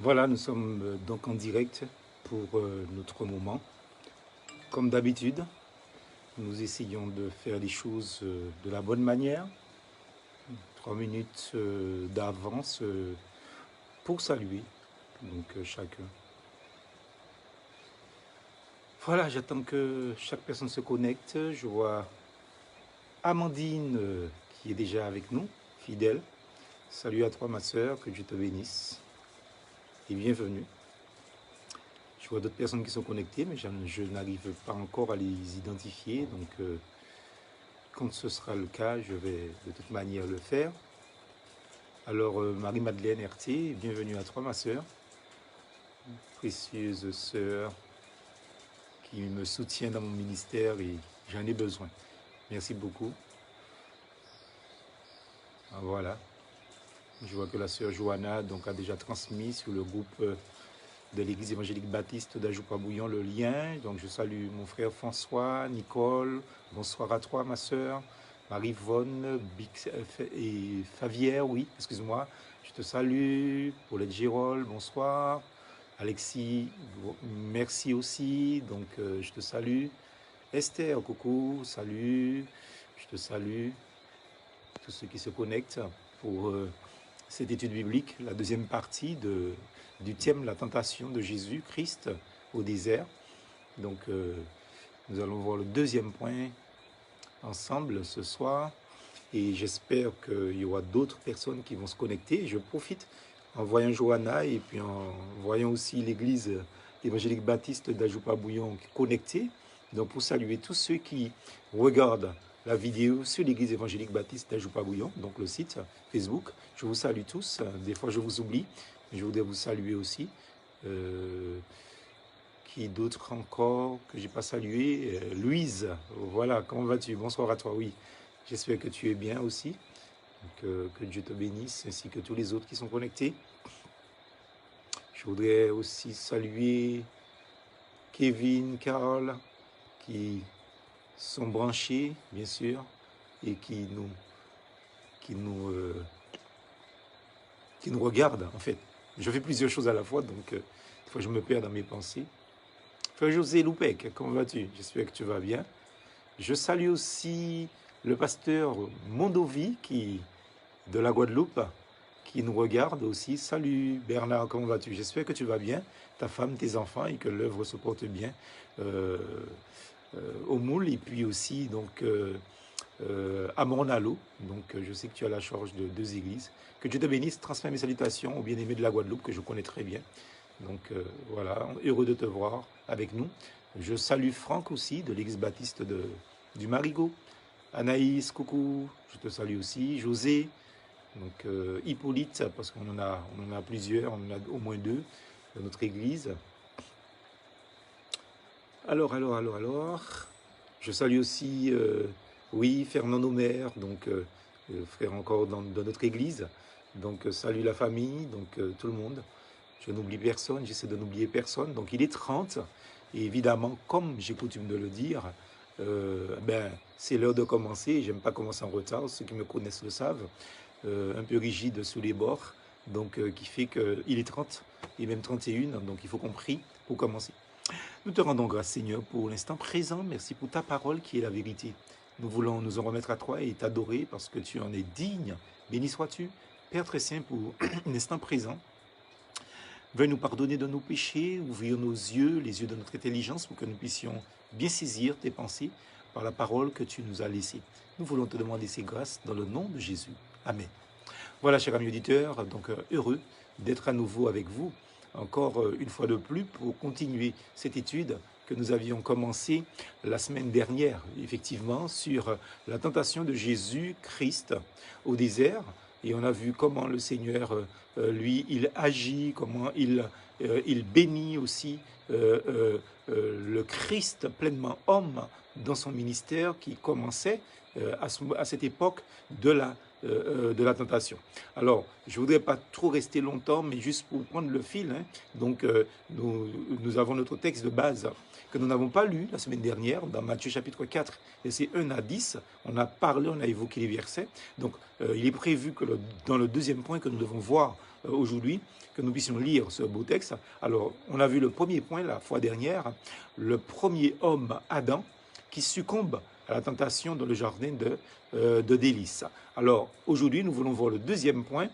Voilà, nous sommes donc en direct pour notre moment. Comme d'habitude, nous essayons de faire les choses de la bonne manière. 3 minutes d'avance pour saluer donc chacun. Voilà, j'attends que chaque personne se connecte. Je vois Amandine qui est déjà avec nous, fidèle. Salut à toi ma sœur, que Dieu te bénisse et bienvenue. Je vois d'autres personnes qui sont connectées, mais je n'arrive pas encore à les identifier. Donc, quand ce sera le cas, je vais de toute manière le faire. Alors, Marie-Madeleine RT, bienvenue à toi, ma sœur. Précieuse sœur qui me soutient dans mon ministère et j'en ai besoin. Merci beaucoup. Voilà. Je vois que la sœur Johanna donc, a déjà transmis sur le groupe de l'église évangélique baptiste d'Ajoupa-Bouillon le lien. Donc je salue mon frère François, Nicole, bonsoir à toi ma soeur, Marie-Vonne et Favière, oui, excuse-moi, je te salue, Paulette Gérol, bonsoir, Alexis, merci aussi, donc je te salue, Esther, coucou, salut, je te salue, tous ceux qui se connectent pour cette étude biblique, la deuxième partie du thème la tentation de Jésus-Christ au désert. Donc, nous allons voir le deuxième point ensemble ce soir. Et j'espère qu'il y aura d'autres personnes qui vont se connecter. Je profite en voyant Johanna et puis en voyant aussi l'église évangélique baptiste d'Ajoupa-Bouillon connectée. Donc, pour saluer tous ceux qui regardent la vidéo sur l'église évangélique baptiste d'Ajoupa-Bouillon, donc le site Facebook. Je vous salue tous. Des fois, je vous oublie. Je voudrais vous saluer aussi. Qui d'autres encore que j'ai pas salué? Louise, voilà, comment vas-tu? Bonsoir à toi, oui. J'espère que tu es bien aussi. Que Dieu te bénisse, ainsi que tous les autres qui sont connectés. Je voudrais aussi saluer Kevin, Carole, qui sont branchés, bien sûr, et qui nous regardent, en fait. Je fais plusieurs choses à la fois, donc des fois je me perds dans mes pensées. Frère José Loupec, comment vas-tu? J'espère que tu vas bien. Je salue aussi le pasteur Mondovi, de la Guadeloupe, qui nous regarde aussi. Salut Bernard, comment vas-tu? J'espère que tu vas bien, ta femme, tes enfants, et que l'œuvre se porte bien au moule, et puis aussi donc à Mornalo. Donc je sais que tu as la charge de 2 églises. Que Dieu te bénisse, transmets mes salutations aux bien-aimés de la Guadeloupe, que je connais très bien. Donc voilà, heureux de te voir avec nous. Je salue Franck aussi, de l'église baptiste du Marigot. Anaïs, coucou, je te salue aussi. José, donc Hippolyte, parce qu'on en a plusieurs, on en a au moins 2 dans notre église. Alors, je salue aussi, oui, Fernand Omer, donc frère encore dans notre église. Donc salut la famille, donc tout le monde. Je n'oublie personne, j'essaie de n'oublier personne. Donc il est 30, et évidemment, comme j'ai coutume de le dire, c'est l'heure de commencer. J'aime pas commencer en retard, ceux qui me connaissent le savent. Un peu rigide sous les bords, donc qui fait qu'il est 30 et même 31, donc il faut qu'on prie pour commencer. Nous te rendons grâce, Seigneur, pour l'instant présent. Merci pour ta parole qui est la vérité. Nous voulons nous en remettre à toi et t'adorer parce que tu en es digne. Béni sois-tu, Père très saint, pour l'instant présent. Veuille nous pardonner de nos péchés, ouvrir nos yeux, les yeux de notre intelligence pour que nous puissions bien saisir tes pensées par la parole que tu nous as laissée. Nous voulons te demander ces grâces dans le nom de Jésus. Amen. Voilà, chers amis auditeurs, donc heureux d'être à nouveau avec vous, encore une fois de plus, pour continuer cette étude que nous avions commencée la semaine dernière, effectivement, sur la tentation de Jésus-Christ au désert. Et on a vu comment le Seigneur, lui, il agit, comment il bénit aussi le Christ pleinement homme dans son ministère qui commençait à cette époque de la tentation. Alors, je ne voudrais pas trop rester longtemps, mais juste pour prendre le fil. Donc, nous avons notre texte de base que nous n'avons pas lu la semaine dernière, dans Matthieu chapitre 4, versets 1 à 10. On a parlé, on a évoqué les versets. Donc, il est prévu que dans le deuxième point que nous devons voir aujourd'hui, que nous puissions lire ce beau texte. Alors, on a vu le premier point la fois dernière, le premier homme, Adam, qui succombe à la tentation dans le jardin de délices. Alors, aujourd'hui, nous voulons voir le deuxième point,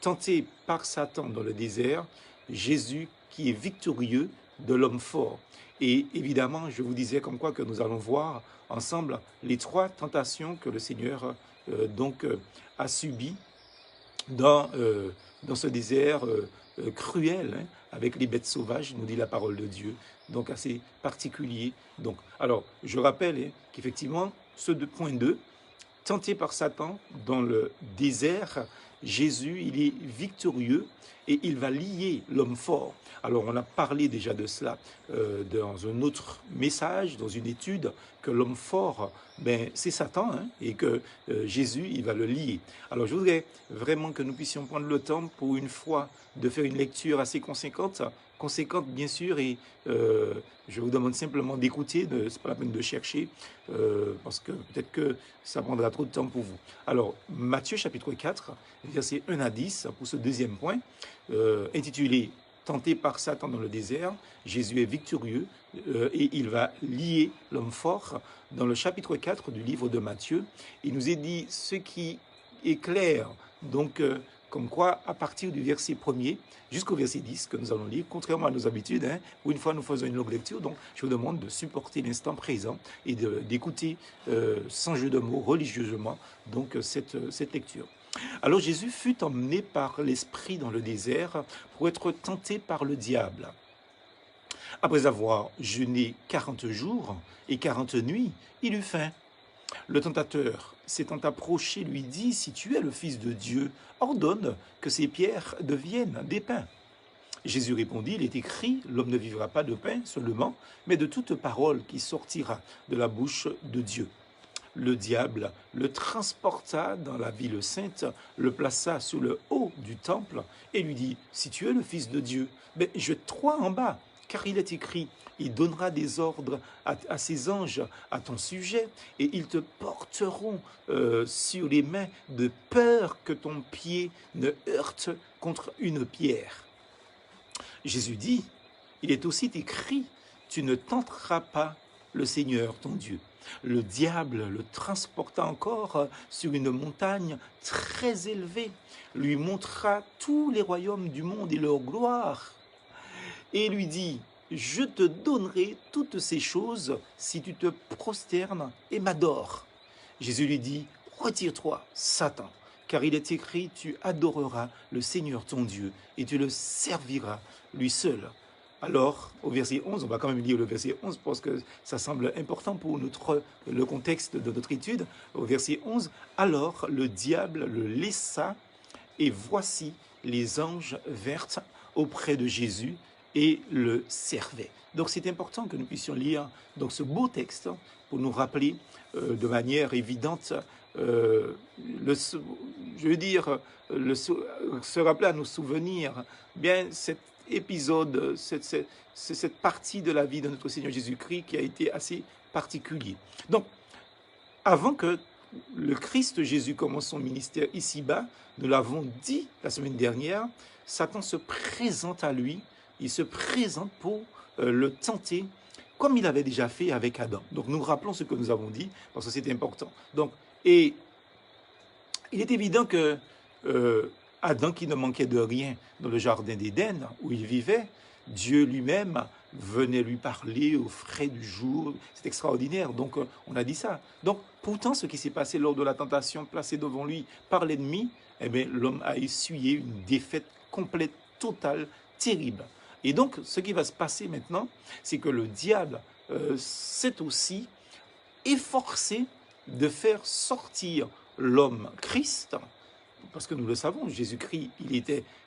tenté par Satan dans le désert, Jésus qui est victorieux de l'homme fort. Et évidemment, je vous disais comme quoi que nous allons voir ensemble les trois tentations que le Seigneur a subies dans ce désert cruel, avec les bêtes sauvages, nous dit la parole de Dieu, donc assez particulier. Donc, alors, je rappelle qu'effectivement, ce point 2, tenté par Satan dans le désert, Jésus, il est victorieux et il va lier l'homme fort. Alors, on a parlé déjà de cela dans un autre message, dans une étude, que l'homme fort, c'est Satan, et que Jésus, il va le lier. Alors, je voudrais vraiment que nous puissions prendre le temps, pour une fois, de faire une lecture assez conséquente bien sûr, et je vous demande simplement d'écouter, ce n'est pas la peine de chercher, parce que peut-être que ça prendra trop de temps pour vous. Alors, Matthieu chapitre 4, versets 1 à 10, pour ce deuxième point, intitulé « Tenté par Satan dans le désert, Jésus est victorieux et il va lier l'homme fort ». Dans le chapitre 4 du livre de Matthieu, il nous est dit ce qui est clair, donc comme quoi à partir du verset 1er jusqu'au verset 10 que nous allons lire, contrairement à nos habitudes, où une fois nous faisons une longue lecture, donc je vous demande de supporter l'instant présent et d'écouter sans jeu de mots, religieusement, donc cette lecture. Alors Jésus fut emmené par l'Esprit dans le désert pour être tenté par le diable. Après avoir jeûné 40 jours et 40 nuits, il eut faim. Le tentateur, s'étant approché, lui dit « Si tu es le Fils de Dieu, ordonne que ces pierres deviennent des pains. » Jésus répondit « Il est écrit, l'homme ne vivra pas de pain seulement, mais de toute parole qui sortira de la bouche de Dieu. » Le diable le transporta dans la ville sainte, le plaça sur le haut du temple et lui dit « Si tu es le Fils de Dieu, jette-toi en bas, car il est écrit « Il donnera des ordres à ses anges à ton sujet, et ils te porteront sur les mains de peur que ton pied ne heurte contre une pierre. » Jésus dit « Il est aussi écrit « Tu ne tenteras pas le Seigneur ton Dieu. » Le diable le transporta encore sur une montagne très élevée, lui montra tous les royaumes du monde et leur gloire, et lui dit « Je te donnerai toutes ces choses si tu te prosternes et m'adores. » Jésus lui dit « Retire-toi, Satan, car il est écrit « Tu adoreras le Seigneur ton Dieu et tu le serviras lui seul. » Alors, au verset 11, on va quand même lire le verset 11 parce que ça semble important pour le contexte de notre étude. Au verset 11, « Alors le diable le laissa et voici les anges vinrent auprès de Jésus et le servaient. » Donc c'est important que nous puissions lire donc, ce beau texte pour nous rappeler de manière évidente, se rappeler à nos souvenirs bien cette épisode, cette partie de la vie de notre Seigneur Jésus-Christ qui a été assez particulier. Donc, avant que le Christ Jésus commence son ministère ici-bas, nous l'avons dit la semaine dernière, Satan se présente à lui, il se présente pour le tenter, comme il avait déjà fait avec Adam. Donc, nous rappelons ce que nous avons dit, parce que c'est important. Donc, et il est évident que Adam, qui ne manquait de rien dans le jardin d'Éden, où il vivait, Dieu lui-même venait lui parler au frais du jour. C'est extraordinaire, donc on a dit ça. Donc, pourtant, ce qui s'est passé lors de la tentation placée devant lui par l'ennemi, eh bien, l'homme a essuyé une défaite complète, totale, terrible. Et donc, ce qui va se passer maintenant, c'est que le diable s'est aussi efforcé de faire sortir l'homme Christ, parce que nous le savons, Jésus-Christ,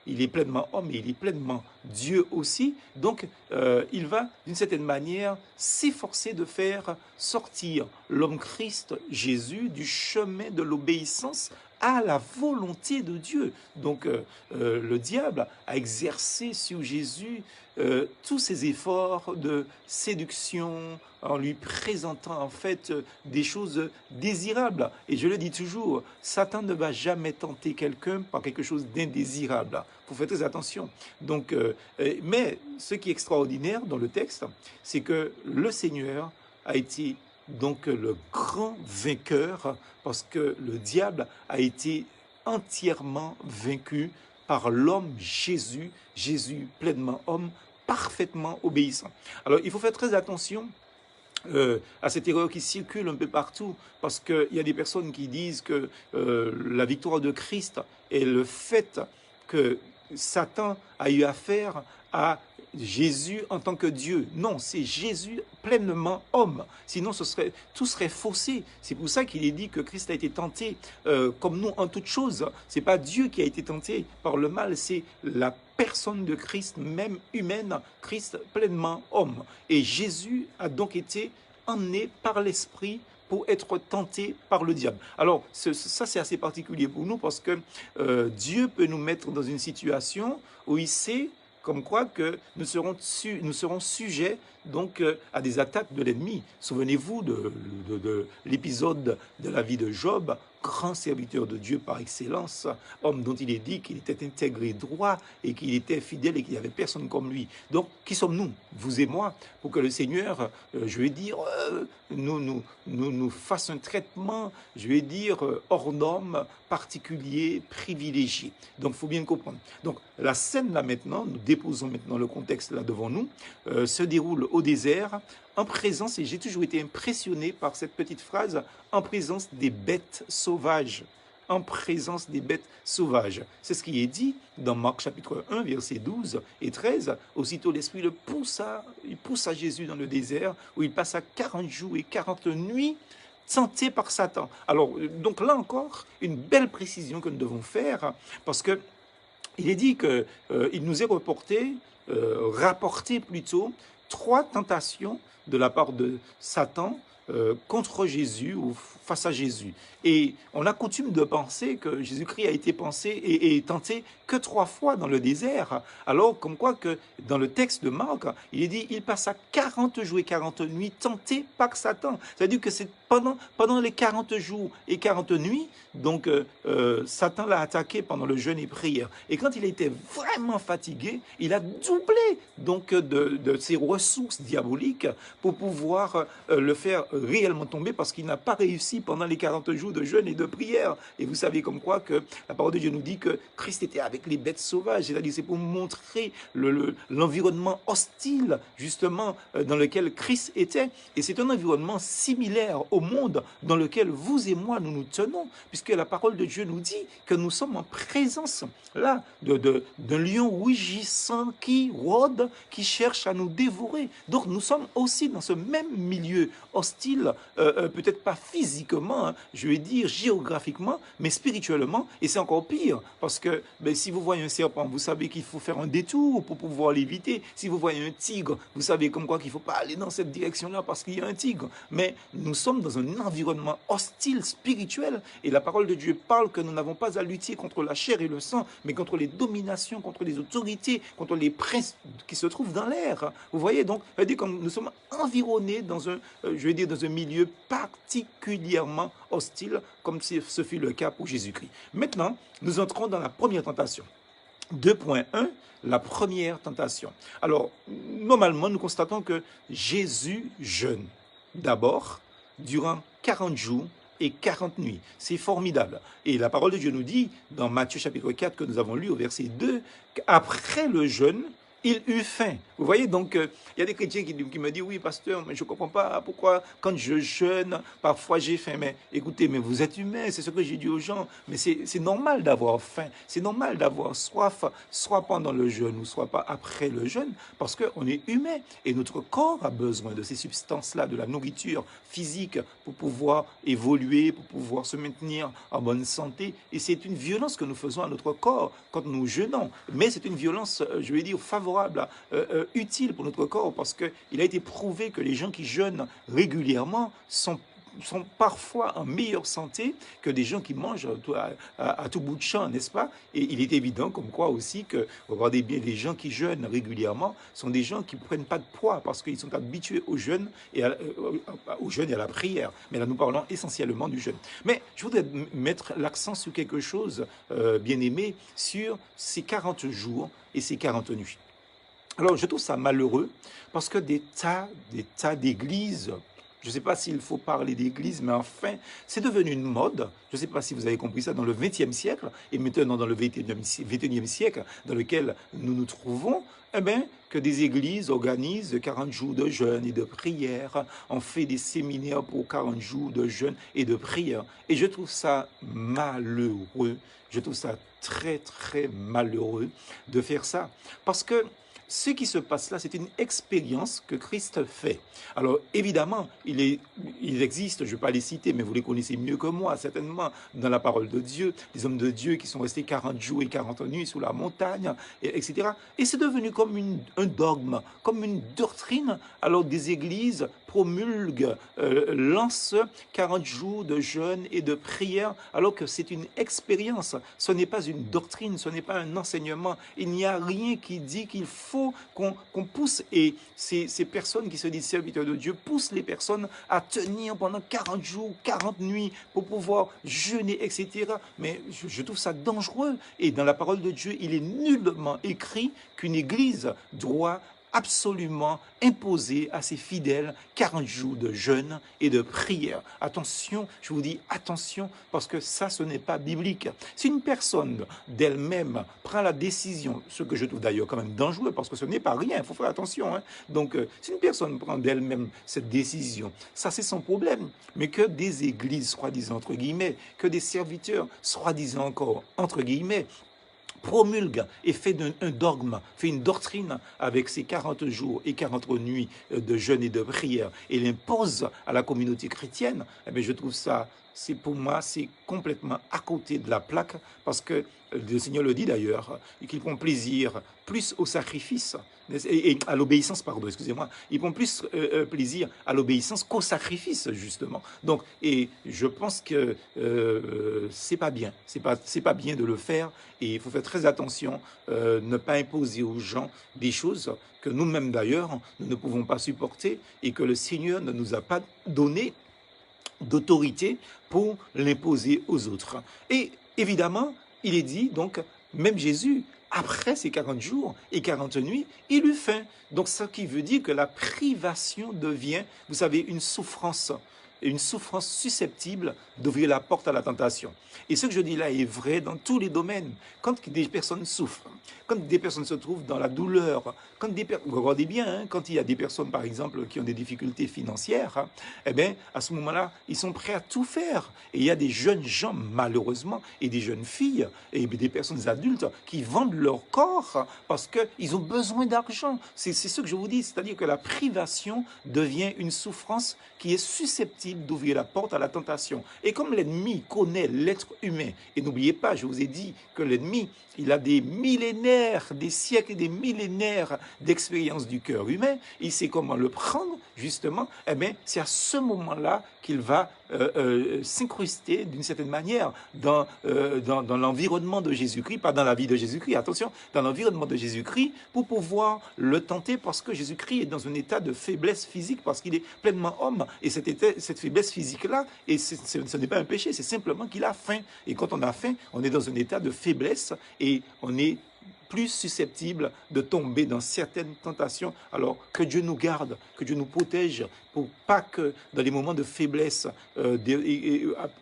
il est pleinement homme et il est pleinement Dieu aussi. Donc, il va, d'une certaine manière, s'efforcer de faire sortir l'homme Christ, Jésus, du chemin de l'obéissance à la volonté de Dieu. Donc, le diable a exercé sur Jésus tous ses efforts de séduction en lui présentant en fait des choses désirables. Et je le dis toujours, Satan ne va jamais tenter quelqu'un par quelque chose d'indésirable. Il faut faire très attention. Donc, mais ce qui est extraordinaire dans le texte, c'est que le Seigneur a été donc le grand vainqueur parce que le diable a été entièrement vaincu par l'homme Jésus, Jésus pleinement homme, parfaitement obéissant. Alors il faut faire très attention à cette erreur qui circule un peu partout, parce qu'il y a des personnes qui disent que la victoire de Christ est le fait que Satan a eu affaire à Jésus en tant que Dieu. Non, c'est Jésus pleinement homme. Sinon, tout serait faussé. C'est pour ça qu'il est dit que Christ a été tenté comme nous en toutes choses. C'est pas Dieu qui a été tenté par le mal, c'est la personne de Christ, même humaine, Christ pleinement homme. Et Jésus a donc été emmené par l'Esprit pour être tenté par le diable. Alors, ça c'est assez particulier pour nous parce que Dieu peut nous mettre dans une situation où il sait comme quoi que nous serons sujets donc à des attaques de l'ennemi. Souvenez-vous de l'épisode de la vie de Job, grand serviteur de Dieu par excellence, homme dont il est dit qu'il était intègre et droit et qu'il était fidèle et qu'il n'y avait personne comme lui. Donc, qui sommes-nous, vous et moi, pour que le Seigneur, je vais dire, nous fasse un traitement, je vais dire, hors norme, particulier, privilégié. Donc, il faut bien comprendre. Donc, la scène là maintenant, nous déposons maintenant le contexte là devant nous, se déroule au désert, en présence, et j'ai toujours été impressionné par cette petite phrase, en présence des bêtes sauvages. En présence des bêtes sauvages. C'est ce qui est dit dans Marc chapitre 1, versets 12 et 13. Aussitôt l'Esprit il poussa Jésus dans le désert, où il passa 40 jours et 40 nuits tenté par Satan. Alors, donc là encore, une belle précision que nous devons faire, parce que il est dit qu'il nous est rapporté plutôt, 3 tentations de la part de Satan contre Jésus ou face à Jésus. Et on a coutume de penser que Jésus-Christ a été pensé et tenté que 3 fois dans le désert. Alors, comme quoi que dans le texte de Marc, il est dit, il passa 40 jours et 40 nuits tenté par Satan. C'est-à-dire que c'est pendant les 40 jours et 40 nuits, donc Satan l'a attaqué pendant le jeûne et prière. Et quand il était vraiment fatigué, il a doublé donc de ses ressources diaboliques pour pouvoir le faire réellement tomber, parce qu'il n'a pas réussi pendant les 40 jours de jeûne et de prière. Et vous savez comme quoi que la parole de Dieu nous dit que Christ était avec les bêtes sauvages, c'est-à-dire c'est pour montrer l'environnement hostile justement dans lequel Christ était. Et c'est un environnement similaire au monde dans lequel vous et moi nous nous tenons, puisque la parole de Dieu nous dit que nous sommes en présence là d'un lion rugissant qui rôde, qui cherche à nous dévorer. Donc nous sommes aussi dans ce même milieu hostile, peut-être pas physiquement, je vais dire géographiquement, mais spirituellement. Et c'est encore pire, parce que si vous voyez un serpent, vous savez qu'il faut faire un détour pour pouvoir l'éviter. Si vous voyez un tigre, vous savez comme quoi qu'il ne faut pas aller dans cette direction-là parce qu'il y a un tigre. Mais nous sommes dans un environnement hostile, spirituel, et la parole de Dieu parle que nous n'avons pas à lutter contre la chair et le sang, mais contre les dominations, contre les autorités, contre les princes qui se trouvent dans l'air. Vous voyez donc, comme nous sommes environnés dans un milieu particulièrement hostile, comme ce fut le cas pour Jésus-Christ. Maintenant, nous entrons dans la première tentation. 2.1, la première tentation. Alors, normalement, nous constatons que Jésus jeûne d'abord durant 40 jours et 40 nuits. C'est formidable. Et la parole de Dieu nous dit, dans Matthieu chapitre 4, que nous avons lu au verset 2, qu'après le jeûne, il eut faim. Vous voyez, donc, il y a des chrétiens qui me disent, oui, pasteur, mais je ne comprends pas pourquoi, quand je jeûne, parfois j'ai faim. Mais écoutez, mais vous êtes humain, c'est ce que j'ai dit aux gens. Mais c'est normal d'avoir faim, c'est normal d'avoir soif, soit pendant le jeûne ou soit pas après le jeûne, parce qu'on est humain. Et notre corps a besoin de ces substances-là, de la nourriture physique pour pouvoir évoluer, pour pouvoir se maintenir en bonne santé. Et c'est une violence que nous faisons à notre corps quand nous jeûnons. Mais c'est une violence, je vais dire, favorable, utile pour notre corps, parce qu'il a été prouvé que les gens qui jeûnent régulièrement sont parfois en meilleure santé que des gens qui mangent à tout bout de champ, n'est-ce pas? Et il est évident comme quoi aussi que, regardez bien, les gens qui jeûnent régulièrement sont des gens qui ne prennent pas de poids parce qu'ils sont habitués au jeûne et à la prière. Mais là, nous parlons essentiellement du jeûne. Mais je voudrais mettre l'accent sur quelque chose, bien aimé, sur ces 40 jours et ces 40 nuits. Alors, je trouve ça malheureux parce que des tas d'églises, je ne sais pas s'il faut parler d'église, mais enfin, c'est devenu une mode. Je ne sais pas si vous avez compris ça dans le XXe siècle et maintenant dans le XXIe siècle dans lequel nous nous trouvons, eh bien, que des églises organisent 40 jours de jeûne et de prière. On fait des séminaires pour 40 jours de jeûne et de prière. Et je trouve ça malheureux. Je trouve ça très, très malheureux de faire ça. Parce que ce qui se passe là, c'est une expérience que Christ fait. Alors, évidemment, il existe, je ne vais pas les citer, mais vous les connaissez mieux que moi, certainement, dans la parole de Dieu, des hommes de Dieu qui sont restés 40 jours et 40 nuits sous la montagne, etc. Et c'est devenu comme un dogme, comme une doctrine. Alors, des églises promulguent, lancent 40 jours de jeûne et de prière, alors que c'est une expérience. Ce n'est pas une doctrine, ce n'est pas un enseignement. Il n'y a rien qui dit qu'il faut qu'on pousse, et ces personnes qui se disent serviteurs de Dieu poussent les personnes à tenir pendant 40 jours, 40 nuits pour pouvoir jeûner, etc. Mais je trouve ça dangereux. Et dans la parole de Dieu, il est nullement écrit qu'une église doit absolument imposer à ses fidèles 40 jours de jeûne et de prière. Attention, je vous dis attention, parce que ça, ce n'est pas biblique. Si une personne d'elle-même prend la décision, ce que je trouve d'ailleurs quand même dangereux, parce que ce n'est pas rien, il faut faire attention. Hein. Donc, si une personne prend d'elle-même cette décision, ça c'est son problème. Mais que des églises, soi-disant entre guillemets, que des serviteurs, soi-disant encore entre guillemets, promulgue et fait un dogme, fait une doctrine avec ses 40 jours et 40 nuits de jeûne et de prière et l'impose à la communauté chrétienne, eh bien, je trouve ça, pour moi, c'est complètement à côté de la plaque, parce que le Seigneur le dit d'ailleurs, qu'il prend plaisir plus au sacrifice, et à l'obéissance, pardon, excusez-moi, il prend plus plaisir à l'obéissance qu'au sacrifice, justement. Donc, et je pense que c'est pas bien, c'est pas bien de le faire, et il faut faire très attention, ne pas imposer aux gens des choses que nous-mêmes d'ailleurs, nous ne pouvons pas supporter, et que le Seigneur ne nous a pas donné d'autorité pour l'imposer aux autres. Et évidemment, il est dit, donc, même Jésus, après ces 40 jours et 40 nuits, il eut faim. Donc, ce qui veut dire que la privation devient, vous savez, une souffrance susceptible d'ouvrir la porte à la tentation. Et ce que je dis là est vrai dans tous les domaines. Quand des personnes souffrent, quand des personnes se trouvent dans la douleur, regardez bien, hein, quand il y a des personnes, par exemple, qui ont des difficultés financières, hein, eh bien, à ce moment-là, ils sont prêts à tout faire. Et il y a des jeunes gens, malheureusement, et des jeunes filles, et des personnes adultes qui vendent leur corps parce qu'ils ont besoin d'argent. C'est ce que je vous dis, c'est-à-dire que la privation devient une souffrance qui est susceptible d'ouvrir la porte à la tentation. Et comme l'ennemi connaît l'être humain, et n'oubliez pas, je vous ai dit que l'ennemi, il a des millénaires, des siècles et des millénaires d'expérience du cœur humain, il sait comment le prendre, justement, eh bien, c'est à ce moment-là qu'il va s'incruster d'une certaine manière dans l'environnement de Jésus-Christ, pas dans la vie de Jésus-Christ, attention, dans l'environnement de Jésus-Christ, pour pouvoir le tenter, parce que Jésus-Christ est dans un état de faiblesse physique, parce qu'il est pleinement homme, et cette faiblesse physique-là, et ce n'est pas un péché, c'est simplement qu'il a faim, et quand on a faim, on est dans un état de faiblesse, et on est plus susceptible de tomber dans certaines tentations. Alors que Dieu nous garde, que Dieu nous protège pour pas que dans les moments de faiblesse,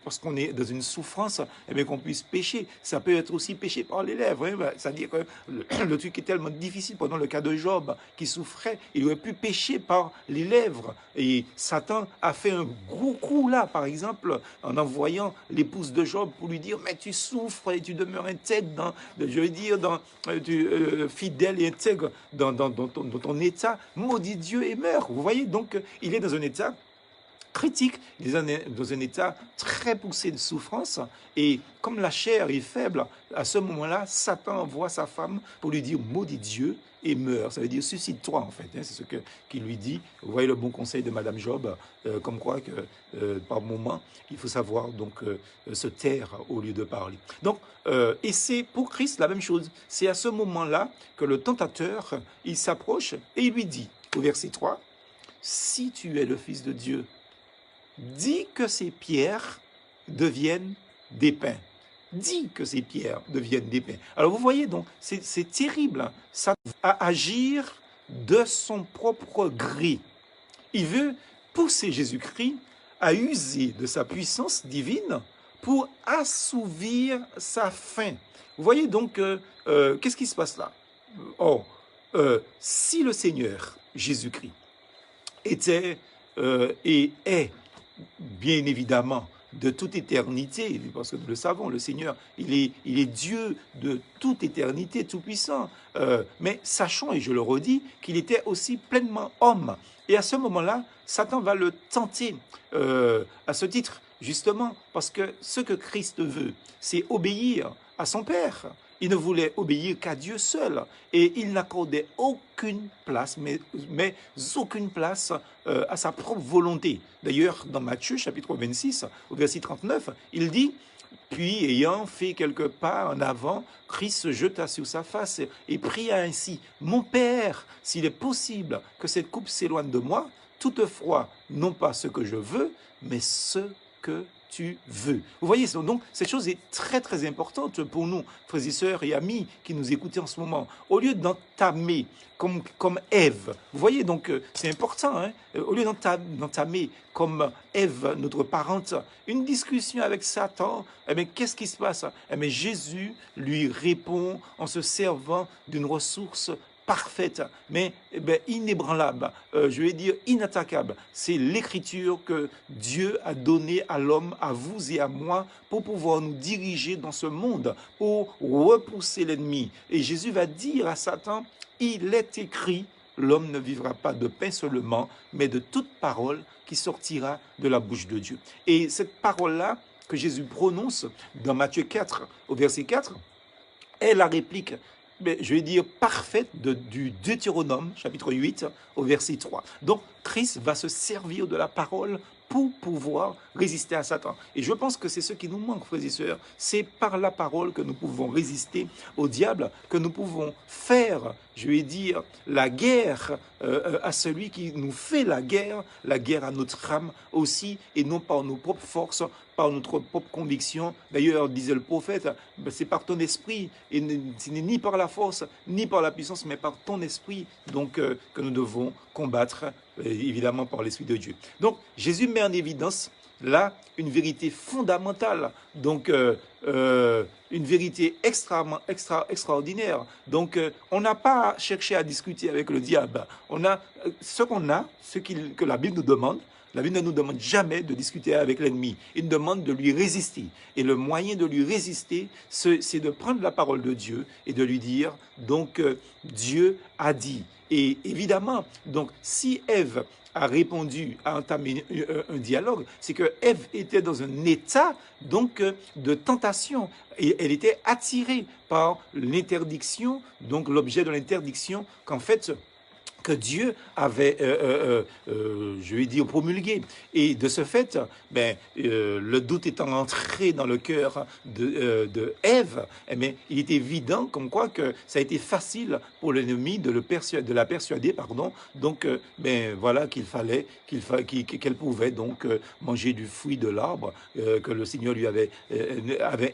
parce qu'on est dans une souffrance, eh bien qu'on puisse pécher. Ça peut être aussi péché par les lèvres. Hein, c'est-à-dire que le truc est tellement difficile. Pendant le cas de Job qui souffrait, il aurait pu pécher par les lèvres. Et Satan a fait un gros coup là, par exemple, en envoyant l'épouse de Job pour lui dire, mais tu souffres et tu demeures intègre, fidèle et intègre dans ton état, maudit Dieu et meurt. Vous voyez, donc il est dans un état critique, il est dans un état très poussé de souffrance, et comme la chair est faible, à ce moment-là, Satan envoie sa femme pour lui dire, maudit Dieu et meurt. Ça veut dire, suicide-toi, en fait. Hein, c'est ce qu'il lui dit. Vous voyez le bon conseil de Madame Job, comme quoi que par moment, il faut savoir donc se taire au lieu de parler. Donc, et c'est pour Christ la même chose. C'est à ce moment-là que le tentateur, il s'approche et il lui dit, au verset 3, « Si tu es le Fils de Dieu, dis que ces pierres deviennent des pains. » Dis que ces pierres deviennent des pains. Alors vous voyez donc, c'est terrible. Hein. Ça va agir de son propre gré. Il veut pousser Jésus-Christ à user de sa puissance divine pour assouvir sa faim. Vous voyez donc, qu'est-ce qui se passe là? Si le Seigneur Jésus-Christ était et est bien évidemment de toute éternité, parce que nous le savons, le Seigneur, il est Dieu de toute éternité, tout-puissant. Mais sachons, et je le redis, qu'il était aussi pleinement homme. Et à ce moment-là, Satan va le tenter à ce titre, justement, parce que ce que Christ veut, c'est obéir à son Père. Il ne voulait obéir qu'à Dieu seul. Et il n'accordait aucune place, mais aucune place à sa propre volonté. D'ailleurs, dans Matthieu, chapitre 26, au verset 39, il dit, « Puis, ayant fait quelques pas en avant, Christ se jeta sur sa face et pria ainsi, « Mon Père, s'il est possible que cette coupe s'éloigne de moi, toutefois, non pas ce que je veux, mais ce que tu veux. » Vous voyez, donc cette chose est très très importante pour nous, frères et sœurs et amis qui nous écoutent en ce moment. Au lieu d'entamer comme Ève, vous voyez, donc c'est important, hein, au lieu d'entamer comme Ève, notre parente, une discussion avec Satan, eh bien, qu'est-ce qui se passe? Eh bien, Jésus lui répond en se servant d'une ressource parfaite, mais inébranlable, je vais dire inattaquable. C'est l'écriture que Dieu a donnée à l'homme, à vous et à moi, pour pouvoir nous diriger dans ce monde, pour repousser l'ennemi. Et Jésus va dire à Satan, il est écrit, l'homme ne vivra pas de pain seulement, mais de toute parole qui sortira de la bouche de Dieu. Et cette parole-là que Jésus prononce dans Matthieu 4, au verset 4, est la réplique, je vais dire, parfaite du Deutéronome, chapitre 8, au verset 3. Donc, Christ va se servir de la parole pour pouvoir résister à Satan. Et je pense que c'est ce qui nous manque, frères et sœurs. C'est par la parole que nous pouvons résister au diable, que nous pouvons faire, je vais dire, la guerre à celui qui nous fait la guerre à notre âme aussi, et non par nos propres forces, par notre propre conviction. D'ailleurs, disait le prophète, c'est par ton esprit, et ce n'est ni par la force, ni par la puissance, mais par ton esprit, donc que nous devons combattre, évidemment par l'Esprit de Dieu. Donc, Jésus met en évidence là une vérité fondamentale, donc une vérité extraordinaire. Donc, on n'a pas cherché à discuter avec le diable. On a ce que la Bible nous demande. La Bible ne nous demande jamais de discuter avec l'ennemi. Il nous demande de lui résister. Et le moyen de lui résister, c'est de prendre la parole de Dieu et de lui dire, donc, Dieu a dit. Et évidemment, donc, si Ève a répondu, a entamé un dialogue, c'est que Ève était dans un état donc de tentation et elle était attirée par l'interdiction, donc l'objet de l'interdiction qu'en fait que Dieu avait, je vais dire, promulgué. Et de ce fait, le doute étant entré dans le cœur de Ève, il est évident comme quoi que ça a été facile pour l'ennemi de la persuader, donc voilà qu'elle pouvait donc manger du fruit de l'arbre que le Seigneur lui avait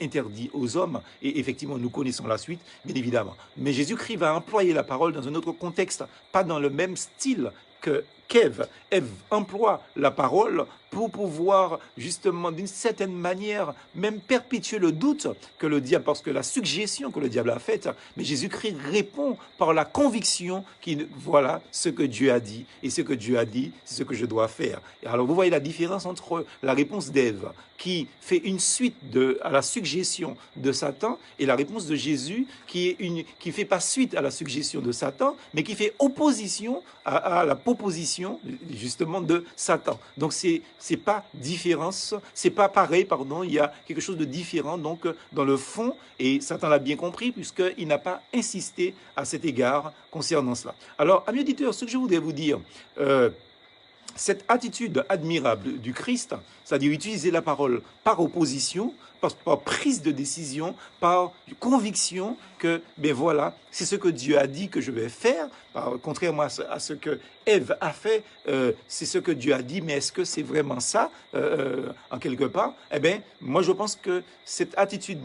interdit aux hommes. Et effectivement, nous connaissons la suite, bien évidemment. Mais Jésus-Christ va employer la parole dans un autre contexte, pas dans le même style qu'Ève emploie la parole pour pouvoir justement d'une certaine manière même perpétuer le doute que le diable, parce que la suggestion que le diable a faite, mais Jésus-Christ répond par la conviction qu'il voilà ce que Dieu a dit, et ce que Dieu a dit, c'est ce que je dois faire. Et alors vous voyez la différence entre la réponse d'Ève qui fait une suite à la suggestion de Satan et la réponse de Jésus qui fait pas suite à la suggestion de Satan, mais qui fait opposition à la proposition justement de Satan. Donc c'est pas différence, c'est pas pareil, pardon, il y a quelque chose de différent donc dans le fond, et Satan l'a bien compris puisqu'il n'a pas insisté à cet égard concernant cela. Alors, amis auditeurs, ce que je voudrais vous dire, cette attitude admirable du Christ, c'est-à-dire utiliser la parole par opposition, par prise de décision, par conviction que, ben voilà, c'est ce que Dieu a dit que je vais faire, contrairement à ce que Ève a fait, c'est ce que Dieu a dit, mais est-ce que c'est vraiment ça, en quelque part? Eh bien, moi je pense que cette attitude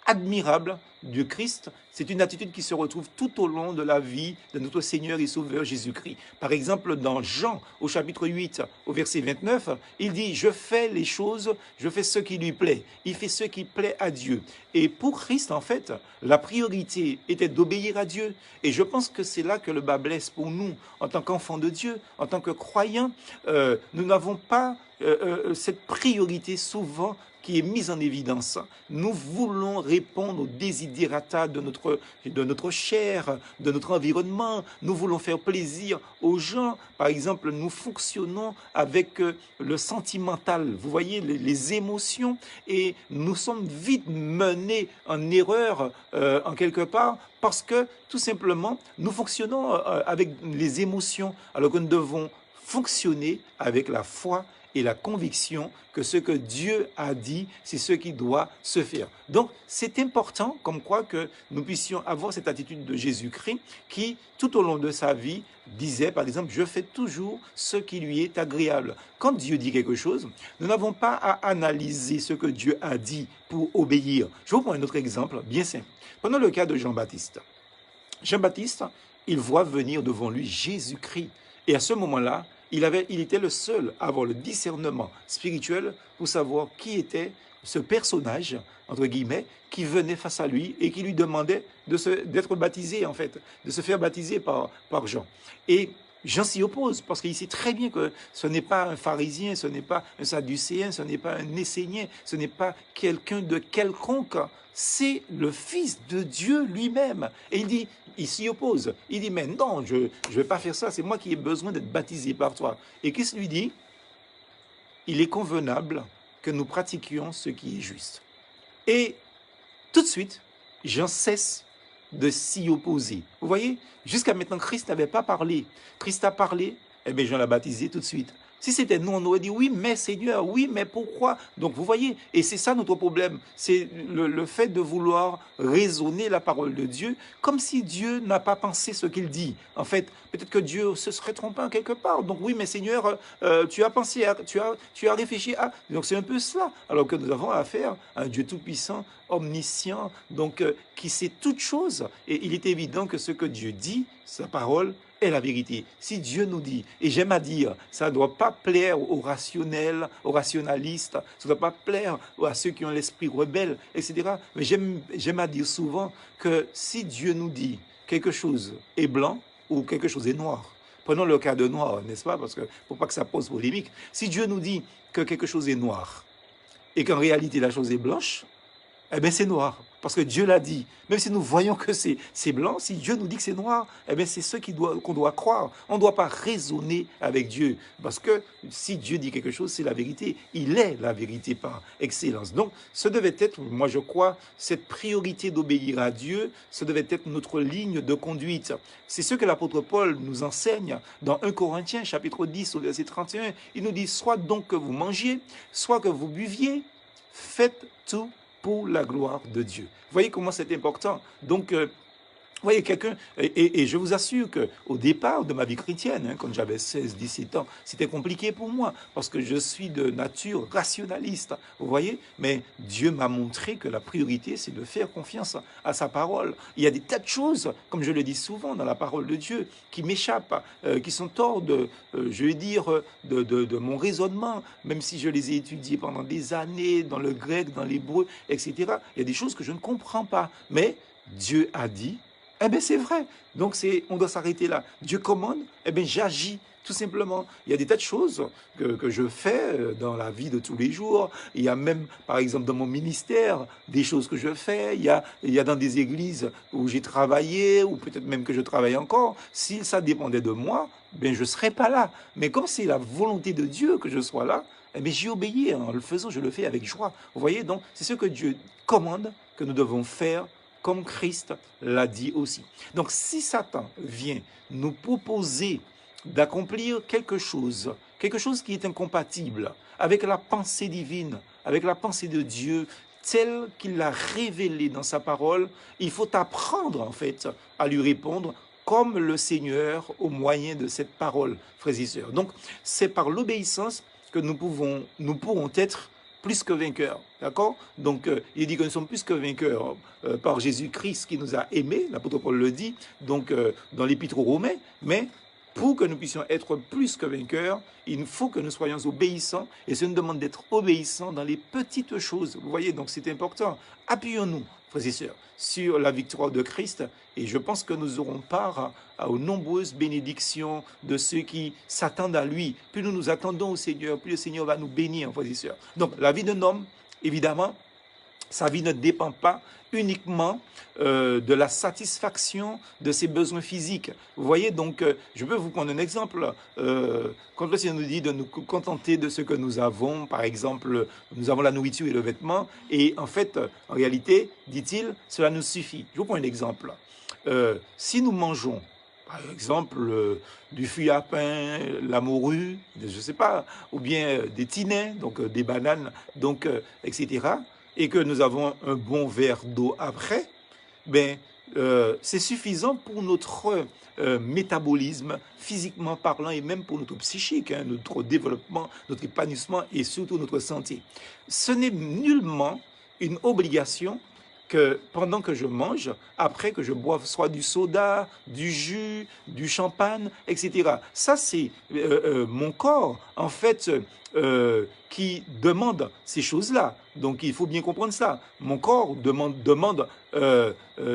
admirable du Christ, c'est une attitude qui se retrouve tout au long de la vie de notre Seigneur et Sauveur Jésus-Christ. Par exemple, dans Jean, au chapitre 8, au verset 29, il dit « Je fais les choses, je fais ce qui lui plaît. » Il fait ce qui plaît à Dieu. Et pour Christ, en fait, la priorité était d'obéir à Dieu. Et je pense que c'est là que le bas blesse pour nous, en tant qu'enfants de Dieu, en tant que croyants. Nous n'avons pas cette priorité souvent qui est mise en évidence. Nous voulons répondre aux desiderata de notre chair, de notre environnement. Nous voulons faire plaisir aux gens. Par exemple, nous fonctionnons avec le sentimental, vous voyez, les émotions, et nous sommes vite menés en erreur, en quelque part, parce que, tout simplement, nous fonctionnons avec les émotions, alors que nous devons fonctionner avec la foi et la conviction que ce que Dieu a dit, c'est ce qui doit se faire. Donc, c'est important, comme quoi, que nous puissions avoir cette attitude de Jésus-Christ qui, tout au long de sa vie, disait, par exemple, « Je fais toujours ce qui lui est agréable ». Quand Dieu dit quelque chose, nous n'avons pas à analyser ce que Dieu a dit pour obéir. Je vous prends un autre exemple, bien simple. Prenons le cas de Jean-Baptiste. Jean-Baptiste, il voit venir devant lui Jésus-Christ. Et à ce moment-là, il était le seul à avoir le discernement spirituel pour savoir qui était ce personnage, entre guillemets, qui venait face à lui et qui lui demandait d'être baptisé, en fait, de se faire baptiser par Jean. Et Jean s'y oppose parce qu'il sait très bien que ce n'est pas un pharisien, ce n'est pas un sadducéen, ce n'est pas un essénien, ce n'est pas quelqu'un de quelconque, c'est le Fils de Dieu lui-même. Et il s'y oppose. Il dit, mais non, je ne vais pas faire ça, c'est moi qui ai besoin d'être baptisé par toi. Et qu'est-ce qu'il lui dit? Il est convenable que nous pratiquions ce qui est juste. Et tout de suite, Jean cesse de s'y opposer. Vous voyez, jusqu'à maintenant, Christ n'avait pas parlé. Christ a parlé, eh bien Jean l'a baptisé tout de suite. Si c'était nous, on aurait dit oui, mais Seigneur, oui, mais pourquoi? Donc vous voyez, et c'est ça notre problème, c'est le fait de vouloir raisonner la parole de Dieu comme si Dieu n'a pas pensé ce qu'il dit. En fait, peut-être que Dieu se serait trompé en quelque part. Donc oui, mais Seigneur, tu as pensé, tu as réfléchi à... Donc c'est un peu cela. Alors que nous avons affaire à un Dieu tout-puissant, omniscient, donc qui sait toutes choses. Et il est évident que ce que Dieu dit, sa parole, est la vérité. Si Dieu nous dit, et j'aime à dire, ça ne doit pas plaire aux rationnels, aux rationalistes, ça ne doit pas plaire à ceux qui ont l'esprit rebelle, etc. Mais j'aime à dire souvent que si Dieu nous dit quelque chose est blanc ou quelque chose est noir, prenons le cas de noir, n'est-ce pas? Parce que faut pas que ça pose polémique. Si Dieu nous dit que quelque chose est noir et qu'en réalité la chose est blanche, eh bien c'est noir. Parce que Dieu l'a dit. Même si nous voyons que c'est blanc, si Dieu nous dit que c'est noir, eh bien c'est ce qu'on doit croire. On ne doit pas raisonner avec Dieu. Parce que si Dieu dit quelque chose, c'est la vérité. Il est la vérité par excellence. Donc, ce devait être, moi je crois, cette priorité d'obéir à Dieu, ce devait être notre ligne de conduite. C'est ce que l'apôtre Paul nous enseigne dans 1 Corinthiens, chapitre 10, au verset 31. Il nous dit, soit donc que vous mangiez, soit que vous buviez, faites tout pour la gloire de Dieu. Vous voyez comment c'est important. Donc, voyez, quelqu'un, et je vous assure qu'au départ de ma vie chrétienne, hein, quand j'avais 16, 17 ans, c'était compliqué pour moi, parce que je suis de nature rationaliste, vous voyez, mais Dieu m'a montré que la priorité, c'est de faire confiance à sa parole. Il y a des tas de choses, comme je le dis souvent dans la parole de Dieu, qui m'échappent, qui sont hors de, je vais dire, de mon raisonnement, même si je les ai étudiées pendant des années, dans le grec, dans l'hébreu, etc. Il y a des choses que je ne comprends pas, mais Dieu a dit, eh bien, c'est vrai. Donc, on doit s'arrêter là. Dieu commande, eh bien, j'agis. Tout simplement, il y a des tas de choses que je fais dans la vie de tous les jours. Il y a même, par exemple, dans mon ministère, des choses que je fais. Il y a dans des églises où j'ai travaillé, ou peut-être même que je travaille encore. Si ça dépendait de moi, ben, je ne serais pas là. Mais comme c'est la volonté de Dieu que je sois là, eh bien, j'y obéis. En le faisant, je le fais avec joie. Vous voyez, donc, c'est ce que Dieu commande que nous devons faire comme Christ l'a dit aussi. Donc si Satan vient nous proposer d'accomplir quelque chose qui est incompatible avec la pensée divine, avec la pensée de Dieu, telle qu'il l'a révélée dans sa parole, il faut apprendre en fait à lui répondre comme le Seigneur au moyen de cette parole, frères et sœurs. Donc c'est par l'obéissance que nous pourrons être plus que vainqueurs, d'accord? Donc, il dit que nous sommes plus que vainqueurs par Jésus-Christ qui nous a aimés, l'apôtre Paul le dit, donc dans l'épître aux Romains, mais pour que nous puissions être plus que vainqueurs, il faut que nous soyons obéissants, et c'est une demande d'être obéissants dans les petites choses. Vous voyez, donc c'est important. Appuyons-nous, frères et sœurs, sur la victoire de Christ, et je pense que nous aurons part aux nombreuses bénédictions de ceux qui s'attendent à lui. Plus nous nous attendons au Seigneur, plus le Seigneur va nous bénir, frères et sœurs. Donc, la vie d'un homme, évidemment, sa vie ne dépend pas uniquement de la satisfaction de ses besoins physiques. Vous voyez, donc, je peux vous prendre un exemple. Quand le Seigneur nous dit de nous contenter de ce que nous avons, par exemple, nous avons la nourriture et le vêtement, et en fait, en réalité, dit-il, cela nous suffit. Je vous prends un exemple. Si nous mangeons, par exemple, du fût à pain, la morue, je ne sais pas, ou bien des tinets, donc des bananes, donc, etc., et que nous avons un bon verre d'eau après, ben, c'est suffisant pour notre métabolisme, physiquement parlant, et même pour notre psychique, hein, notre développement, notre épanouissement et surtout notre santé. Ce n'est nullement une obligation que pendant que je mange, après que je boive soit du soda, du jus, du champagne, etc. Ça, c'est mon corps, en fait, qui demande ces choses-là. Donc, il faut bien comprendre ça. Mon corps demande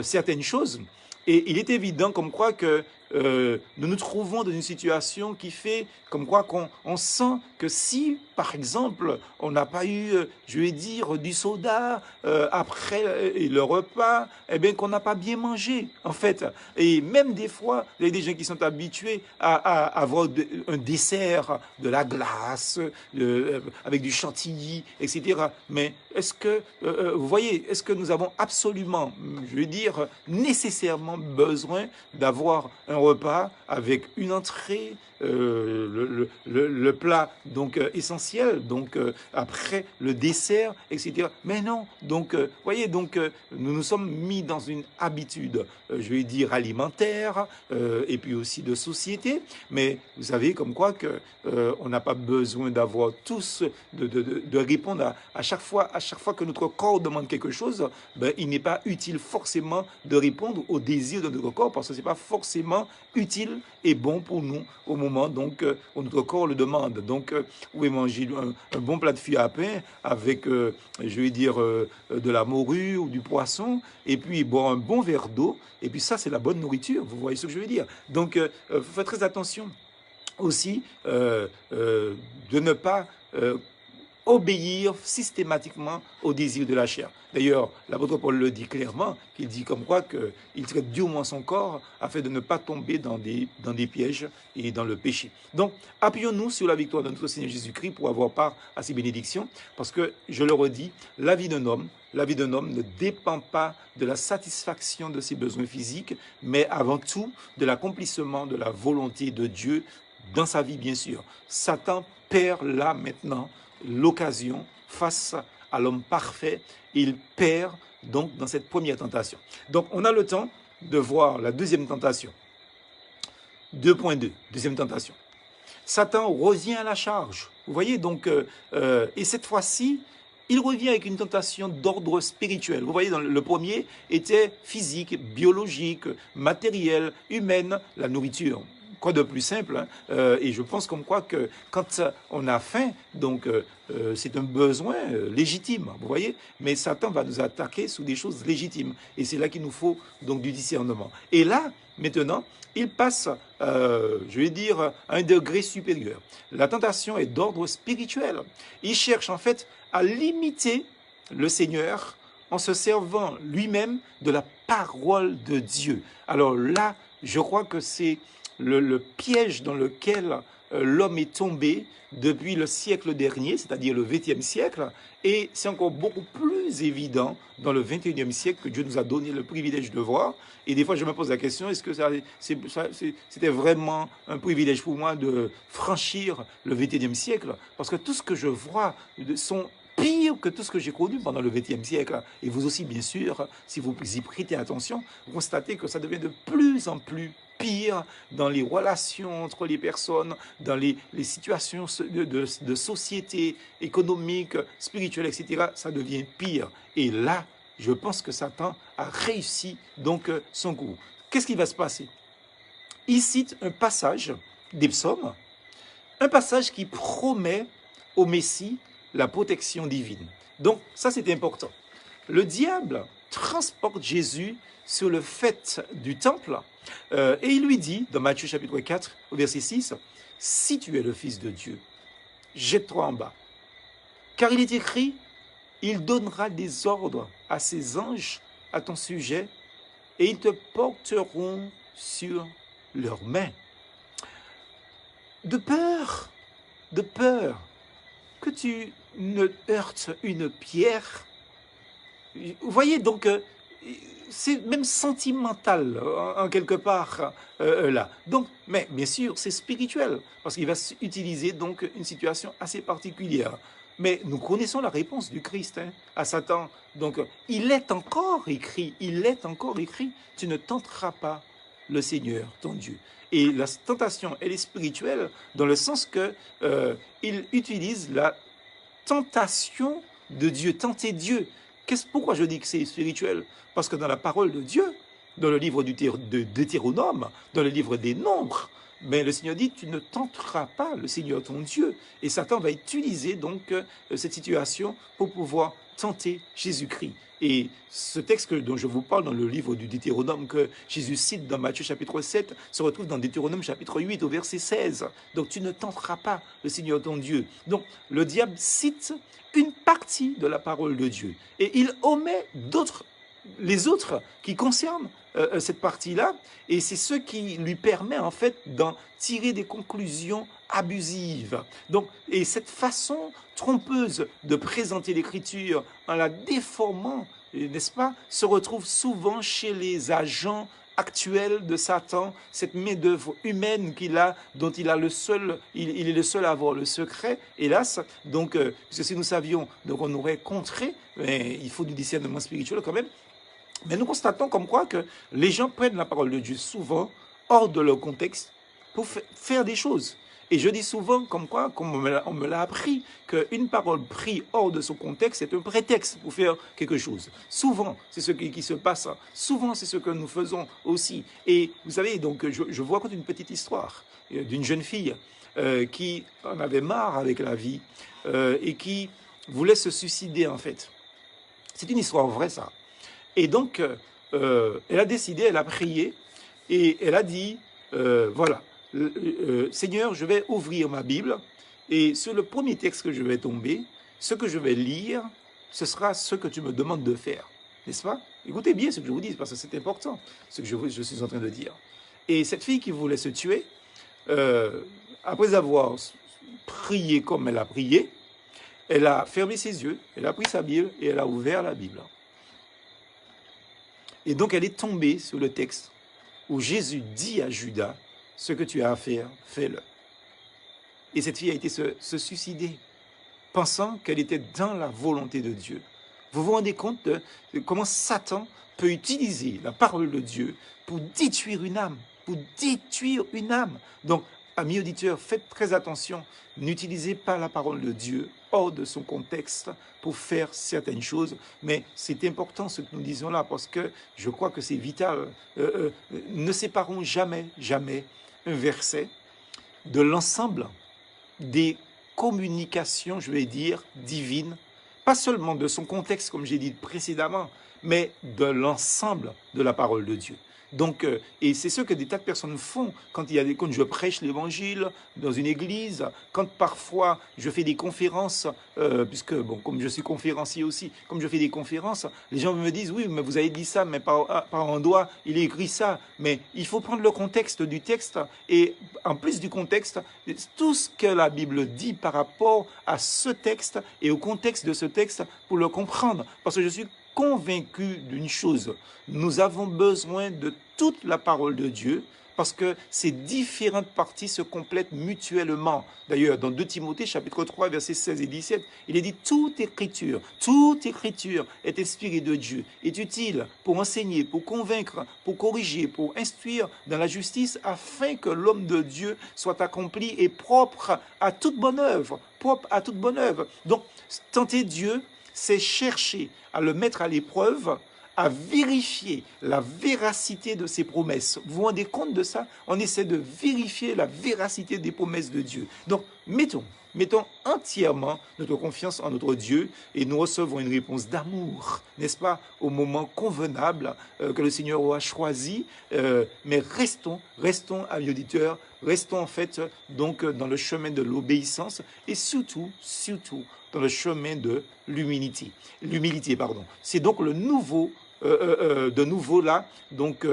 certaines choses. Et il est évident comme quoi que nous nous trouvons dans une situation qui fait comme quoi qu'on sent que si, par exemple, on n'a pas eu, je vais dire, du soda après le repas, eh bien qu'on n'a pas bien mangé, en fait. Et même des fois, il y a des gens qui sont habitués à avoir un dessert, de la glace, avec du chantilly, etc. Mais est-ce que, vous voyez, est-ce que nous avons absolument, je veux dire, nécessairement besoin d'avoir un repas avec une entrée, le plat donc essentiel, donc après le dessert, etc. Mais non, donc voyez, donc nous nous sommes mis dans une habitude, je vais dire alimentaire, et puis aussi de société. Mais vous savez comme quoi que on n'a pas besoin d'avoir tous de répondre à chaque fois que notre corps demande quelque chose. Ben, il n'est pas utile forcément de répondre au désir de notre corps parce que c'est pas forcément utile et bon pour nous au moment donc où notre corps le demande. Donc, vous pouvez manger un bon plat de fût à pain avec, je vais dire, de la morue ou du poisson, et puis boire un bon verre d'eau, et puis ça, c'est la bonne nourriture, vous voyez ce que je veux dire. Donc, faites très attention aussi de ne pas obéir systématiquement aux désirs de la chair. D'ailleurs, l'apôtre Paul le dit clairement, qu'il dit comme quoi qu'il traite durement son corps afin de ne pas tomber dans des pièges et dans le péché. Donc, appuyons-nous sur la victoire de notre Seigneur Jésus-Christ pour avoir part à ces bénédictions, parce que, je le redis, la vie d'un homme ne dépend pas de la satisfaction de ses besoins physiques, mais avant tout de l'accomplissement de la volonté de Dieu dans sa vie, bien sûr. Satan perd là maintenant l'occasion face à l'homme parfait. Il perd donc dans cette première tentation. Donc on a le temps de voir la deuxième tentation. 2.2, deuxième tentation. Satan revient à la charge. Vous voyez, donc, et cette fois-ci, il revient avec une tentation d'ordre spirituel. Vous voyez, le premier était physique, biologique, matériel, humaine, la nourriture. Quoi de plus simple, hein? Et je pense comme quoi que quand on a faim, donc c'est un besoin légitime, vous voyez, mais Satan va nous attaquer sous des choses légitimes, et c'est là qu'il nous faut donc du discernement. Et là, maintenant, il passe, je vais dire, à un degré supérieur. La tentation est d'ordre spirituel. Il cherche en fait à limiter le Seigneur en se servant lui-même de la parole de Dieu. Alors là, je crois que c'est le piège dans lequel l'homme est tombé depuis le siècle dernier, c'est-à-dire le XXe siècle, et c'est encore beaucoup plus évident dans le XXIe siècle que Dieu nous a donné le privilège de voir. Et des fois, je me pose la question, est-ce que c'était vraiment un privilège pour moi de franchir le XXIe siècle? Parce que tout ce que je vois sont pire que tout ce que j'ai connu pendant le XXe siècle. Et vous aussi, bien sûr, si vous y prêtez attention, vous constatez que ça devient de plus en plus pire dans les relations entre les personnes, dans les situations de société, économique, spirituelle, etc. Ça devient pire. Et là, je pense que Satan a réussi donc son coup. Qu'est-ce qui va se passer? Il cite un passage des psaumes, un passage qui promet au Messie la protection divine. Donc, ça c'est important. Le diable transporte Jésus sur le fait du temple et il lui dit, dans Matthieu chapitre 4, au verset 6, « Si tu es le Fils de Dieu, jette-toi en bas. Car il est écrit, il donnera des ordres à ses anges à ton sujet et ils te porteront sur leurs mains. » De peur que tu ne heurtes une pierre. Vous voyez, donc, c'est même sentimental, en quelque part, là. Donc, mais bien sûr, c'est spirituel, parce qu'il va utiliser donc une situation assez particulière. Mais nous connaissons la réponse du Christ à Satan. Donc, il est encore écrit, tu ne tenteras pas le Seigneur, ton Dieu. Et la tentation, elle est spirituelle, dans le sens que il utilise la tentation de Dieu, tenter Dieu. Pourquoi je dis que c'est spirituel? Parce que dans la parole de Dieu, dans le livre de Deutéronome, dans le livre des Nombres, mais le Seigneur dit, tu ne tenteras pas le Seigneur ton Dieu. Et Satan va utiliser donc cette situation pour pouvoir tenter Jésus-Christ. Et ce texte dont je vous parle dans le livre du Deutéronome que Jésus cite dans Matthieu chapitre 7 se retrouve dans Deutéronome chapitre 8 au verset 16. Donc tu ne tenteras pas le Seigneur ton Dieu. Donc le diable cite une partie de la parole de Dieu et il omet les autres qui concernent cette partie-là, et c'est ce qui lui permet en fait d'en tirer des conclusions abusives. Donc, et cette façon trompeuse de présenter l'Écriture en la déformant, n'est-ce pas, se retrouve souvent chez les agents actuels de Satan, cette main-d'œuvre humaine qu'il a, dont il est le seul à avoir le secret, hélas. Donc, si nous savions, donc on aurait contré, mais il faut du discernement spirituel quand même. Mais nous constatons comme quoi que les gens prennent la parole de Dieu souvent hors de leur contexte pour faire des choses. Et je dis souvent comme quoi, comme on me l'a appris, qu'une parole prise hors de son contexte est un prétexte pour faire quelque chose. Souvent, c'est ce qui se passe. Souvent, c'est ce que nous faisons aussi. Et vous savez, donc, je vous raconte une petite histoire d'une jeune fille qui en avait marre avec la vie et qui voulait se suicider en fait. C'est une histoire vraie ça. Et donc, elle a décidé, elle a prié, et elle a dit, voilà, Seigneur, je vais ouvrir ma Bible, et sur le premier texte que je vais tomber, ce que je vais lire, ce sera ce que tu me demandes de faire. N'est-ce pas? Écoutez bien ce que je vous dis, parce que c'est important, ce que je suis en train de dire. Et cette fille qui voulait se tuer, après avoir prié comme elle a prié, elle a fermé ses yeux, elle a pris sa Bible, et elle a ouvert la Bible. Et donc, elle est tombée sur le texte où Jésus dit à Judas, « Ce que tu as à faire, fais-le. » Et cette fille a été se suicider, pensant qu'elle était dans la volonté de Dieu. Vous vous rendez compte de comment Satan peut utiliser la parole de Dieu pour détruire une âme, Donc, amis auditeurs, faites très attention. N'utilisez pas la parole de Dieu hors de son contexte pour faire certaines choses. Mais c'est important ce que nous disons là parce que je crois que c'est vital. Ne séparons jamais un verset de l'ensemble des communications, je vais dire, divines, pas seulement de son contexte, comme j'ai dit précédemment, mais de l'ensemble de la parole de Dieu. Donc, et c'est ce que des tas de personnes font quand je prêche l'évangile dans une église, quand parfois je fais des conférences, puisque, bon, comme je suis conférencier aussi, comme je fais des conférences, les gens me disent, oui, mais vous avez dit ça, mais par endroit, il est écrit ça. Mais il faut prendre le contexte du texte, et en plus du contexte, tout ce que la Bible dit par rapport à ce texte et au contexte de ce texte pour le comprendre. Parce que je suis convaincu d'une chose, nous avons besoin de toute la parole de Dieu parce que ces différentes parties se complètent mutuellement. D'ailleurs, dans 2 Timothée, chapitre 3, versets 16 et 17, il est dit « Toute écriture est inspirée de Dieu, est utile pour enseigner, pour convaincre, pour corriger, pour instruire dans la justice, afin que l'homme de Dieu soit accompli et propre à toute bonne œuvre. » Propre à toute bonne œuvre. Donc, tenter Dieu, c'est chercher à le mettre à l'épreuve, à vérifier la véracité de ses promesses. Vous vous rendez compte de ça? On essaie de vérifier la véracité des promesses de Dieu. Donc, mettons entièrement notre confiance en notre Dieu et nous recevons une réponse d'amour, n'est-ce pas, au moment convenable que le Seigneur aura choisi. Mais restons, amis auditeurs, restons en fait donc dans le chemin de l'obéissance et surtout, dans le chemin de l'humilité. C'est donc le nouveau, de nouveau là, donc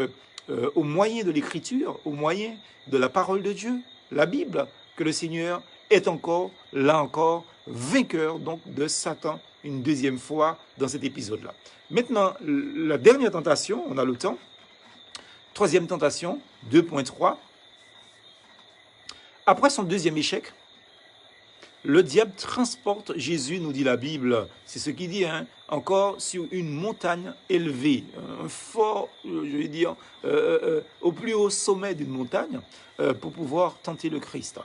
au moyen de l'écriture, au moyen de la parole de Dieu, la Bible, que le Seigneur est encore, là encore, vainqueur donc de Satan une deuxième fois dans cet épisode-là. Maintenant, la dernière tentation, on a le temps. Troisième tentation, 2.3. Après son deuxième échec, le diable transporte Jésus, nous dit la Bible, c'est ce qu'il dit, encore sur une montagne élevée, un fort, je vais dire, au plus haut sommet d'une montagne, pour pouvoir tenter le Christ.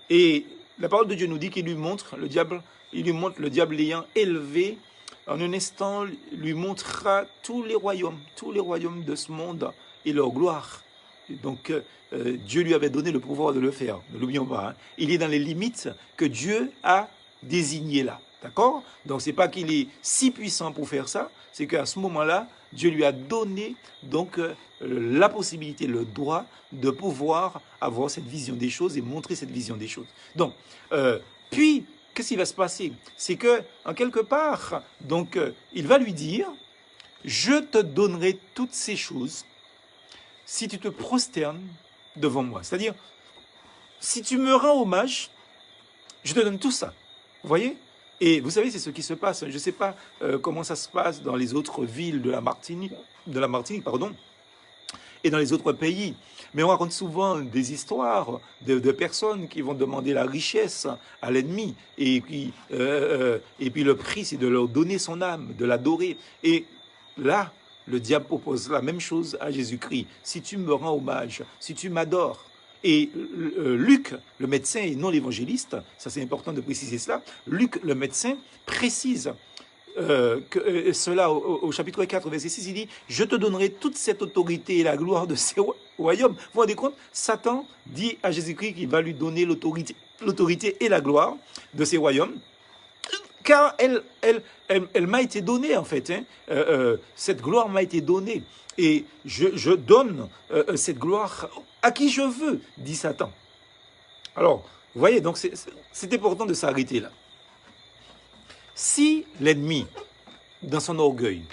Et la parole de Dieu nous dit qu'il lui montre, le diable l'ayant élevé, en un instant, lui montrera tous les royaumes de ce monde et leur gloire. Donc, Dieu lui avait donné le pouvoir de le faire, ne l'oublions pas. Il est dans les limites que Dieu a désignées là, d'accord? Donc, c'est pas qu'il est si puissant pour faire ça, c'est qu'à ce moment-là, Dieu lui a donné donc la possibilité, le droit de pouvoir avoir cette vision des choses et montrer cette vision des choses. Donc, puis, qu'est-ce qui va se passer? C'est que, en quelque part, donc, il va lui dire, je te donnerai toutes ces choses si tu te prosternes devant moi. C'est-à-dire, si tu me rends hommage, je te donne tout ça. Vous voyez? Et vous savez, c'est ce qui se passe. Je ne sais pas comment ça se passe dans les autres villes de la Martinique, et dans les autres pays. Mais on raconte souvent des histoires de personnes qui vont demander la richesse à l'ennemi. Et puis le prix, c'est de leur donner son âme, de l'adorer. Et là, le diable propose la même chose à Jésus-Christ. Si tu me rends hommage, si tu m'adores. Et Luc, le médecin et non l'évangéliste, ça c'est important de préciser cela, Luc, le médecin, précise cela au chapitre 4, verset 6, il dit « Je te donnerai toute cette autorité et la gloire de ces royaumes. » Vous vous rendez compte? Satan dit à Jésus-Christ qu'il va lui donner l'autorité et la gloire de ces royaumes. Car elle m'a été donnée, en fait. Cette gloire m'a été donnée. Et je donne cette gloire à qui je veux, dit Satan. Alors, vous voyez, donc c'est important de s'arrêter là. Si l'ennemi, dans son orgueil,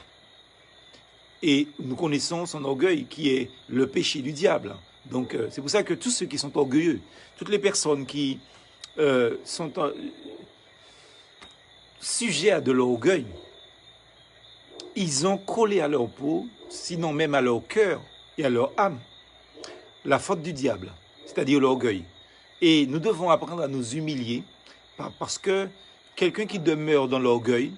et nous connaissons son orgueil qui est le péché du diable, donc c'est pour ça que tous ceux qui sont orgueilleux, toutes les personnes qui sont sujets à de l'orgueil, ils ont collé à leur peau, sinon même à leur cœur et à leur âme, la faute du diable, c'est-à-dire l'orgueil. Et nous devons apprendre à nous humilier parce que quelqu'un qui demeure dans l'orgueil,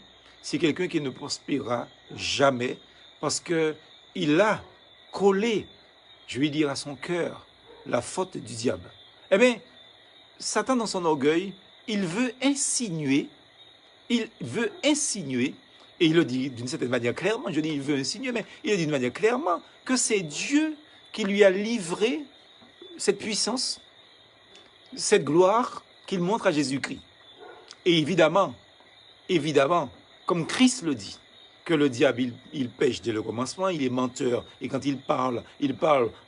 c'est quelqu'un qui ne prospérera jamais parce qu'il a collé, je vais dire, à son cœur la faute du diable. Eh bien, Satan, dans son orgueil, il veut insinuer, et il le dit d'une certaine manière clairement, je dis il veut insinuer, mais il le dit d'une manière clairement, que c'est Dieu qui lui a livré cette puissance, cette gloire qu'il montre à Jésus-Christ. Et évidemment, comme Christ le dit, que le diable, il pêche dès le commencement, il est menteur. Et quand il parle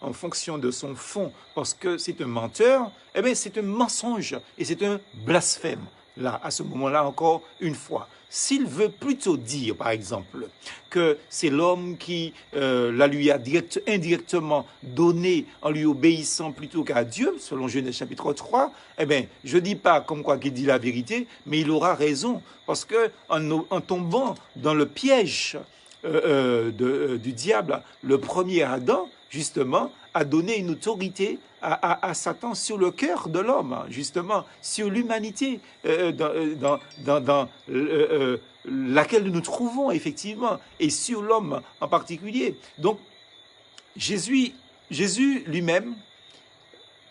en fonction de son fond, parce que c'est un menteur, eh bien c'est un mensonge et c'est un blasphème. Là, à ce moment-là, encore une fois, s'il veut plutôt dire, par exemple, que c'est l'homme qui la lui a indirectement donné en lui obéissant plutôt qu'à Dieu, selon Genèse chapitre 3, eh bien, je ne dis pas comme quoi qu'il dit la vérité, mais il aura raison, parce que en tombant dans le piège du diable, le premier Adam, justement, a donné une autorité à Satan sur le cœur de l'homme, justement, sur l'humanité dans laquelle nous nous trouvons, effectivement, et sur l'homme en particulier. Donc, Jésus lui-même,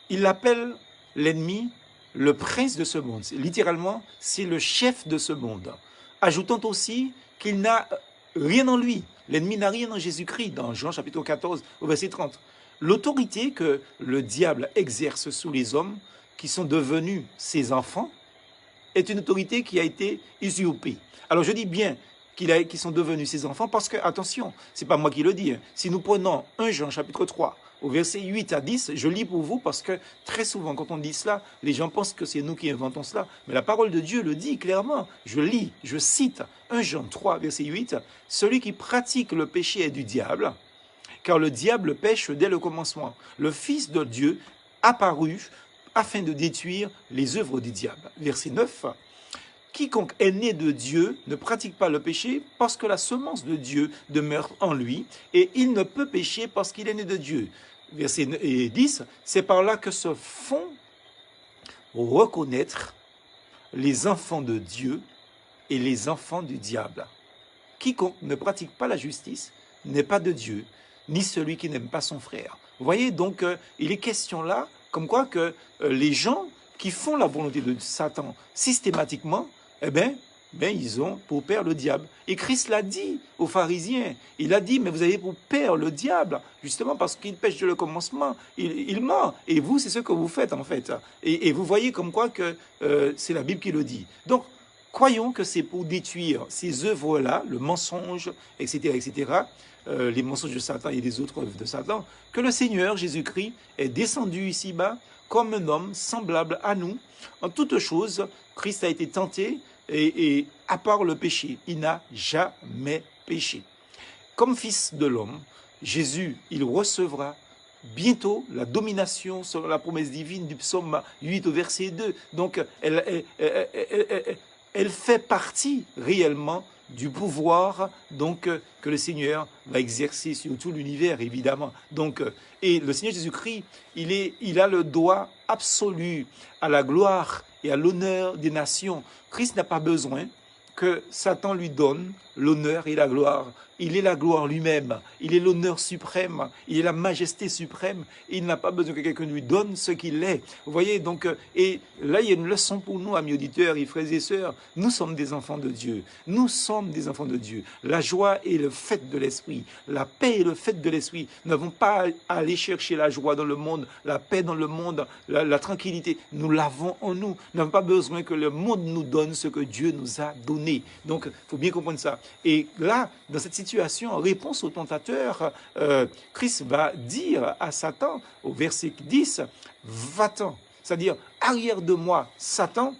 il appelle l'ennemi le prince de ce monde. Littéralement, c'est le chef de ce monde. Ajoutant aussi qu'il n'a rien en lui. L'ennemi n'a rien en Jésus-Christ, dans Jean chapitre 14, au verset 30. L'autorité que le diable exerce sous les hommes, qui sont devenus ses enfants, est une autorité qui a été usurpée. Alors je dis bien qu'ils sont devenus ses enfants parce que, attention, c'est pas moi qui le dis. Si nous prenons 1 Jean chapitre 3, au verset 8 à 10, je lis pour vous parce que très souvent quand on dit cela, les gens pensent que c'est nous qui inventons cela. Mais la parole de Dieu le dit clairement. Je lis, je cite 1 Jean 3, verset 8, « Celui qui pratique le péché est du diable, car le diable pêche dès le commencement. Le Fils de Dieu apparut afin de détruire les œuvres du diable. » Verset 9, « Quiconque est né de Dieu ne pratique pas le péché parce que la semence de Dieu demeure en lui et il ne peut pécher parce qu'il est né de Dieu. » Verset 10, « C'est par là que se font reconnaître les enfants de Dieu et les enfants du diable. Quiconque ne pratique pas la justice n'est pas de Dieu, ni celui qui n'aime pas son frère. » Vous voyez, donc, il est question là, comme quoi que les gens qui font la volonté de Satan systématiquement, eh bien, ils ont pour père le diable. Et Christ l'a dit aux pharisiens. Il a dit, mais vous avez pour père le diable, justement parce qu'il pêche dès le commencement. Il ment. Et vous, c'est ce que vous faites, en fait. Et vous voyez comme quoi que c'est la Bible qui le dit. Donc, croyons que c'est pour détruire ces œuvres-là, le mensonge, etc., les mensonges de Satan et les autres œuvres de Satan, que le Seigneur Jésus-Christ est descendu ici-bas comme un homme semblable à nous. En toutes choses, Christ a été tenté et à part le péché, il n'a jamais péché. Comme fils de l'homme, Jésus, il recevra bientôt la domination sur la promesse divine du psaume 8 au verset 2. Donc, elle fait partie réellement du pouvoir donc, que le Seigneur va exercer sur tout l'univers, évidemment. Donc, et le Seigneur Jésus-Christ, il a le droit absolu à la gloire et à l'honneur des nations. Christ n'a pas besoin que Satan lui donne l'honneur et la gloire. Il est la gloire lui-même, il est l'honneur suprême, il est la majesté suprême. Il n'a pas besoin que quelqu'un lui donne ce qu'il est. Vous voyez, donc, et là, il y a une leçon pour nous, amis auditeurs et frères et sœurs. Nous sommes des enfants de Dieu. Nous sommes des enfants de Dieu. La joie est le fait de l'esprit. La paix est le fait de l'esprit. Nous n'avons pas à aller chercher la joie dans le monde, la paix dans le monde, la tranquillité. Nous l'avons en nous. Nous n'avons pas besoin que le monde nous donne ce que Dieu nous a donné. Donc, il faut bien comprendre ça. Et là, dans cette situation, en réponse au tentateur, Christ va dire à Satan, au verset 10, « Va-t'en », c'est-à-dire « Arrière de moi, Satan »,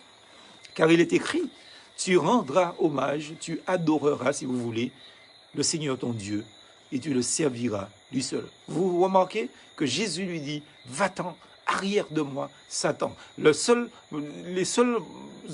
car il est écrit, « Tu rendras hommage, tu adoreras, si vous voulez, le Seigneur ton Dieu, et tu le serviras lui seul. » Vous remarquez que Jésus lui dit, « Va-t'en, arrière de moi, Satan ». Les seules